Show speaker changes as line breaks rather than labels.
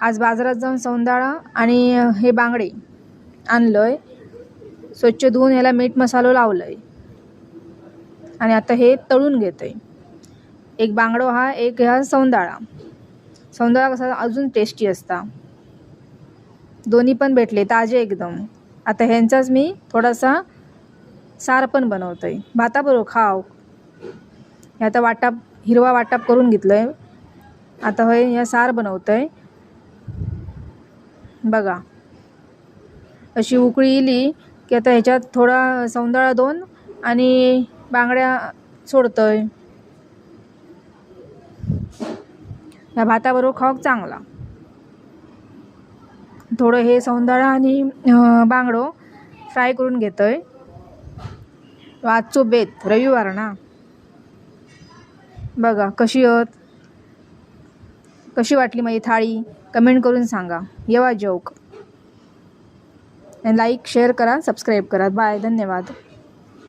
आज बाजारात जाऊन सौंदाळा आणि हे बांगडे आणलंय, स्वच्छ धुवून ह्याला मीठ मसालो लावलंय आणि आता हे तळून घेतोय। एक बांगडो हा, एक ह्या सौंदाळा। सौंदाळा कसा अजून टेस्टी असता, दोन्ही पण भेटले ताजे एकदम। आता ह्यांचाच मी थोडासा सार पण बनवतोय, भाताबरोबर खाव। हे आता वाटप, हिरवा वाटप करून घेतलंय, आता होय या सार बनवतोय। बघा अशी उकळी इली की आता ह्याच्यात थोडा सौंदाळा दोन आणि बांगड्या सोडतोय। या भाताबरोबर खावक चांगला। थोडं हे सौंदाळा आणि बांगडो फ्राय करून घेतोय। आजचो बेत, रविवार ना। बघा कशी वाटली माझी थाळी, कमेंट करून सांगा। येवा जेवक, लाईक शेअर करा, सबस्क्राईब करा। बाय, धन्यवाद।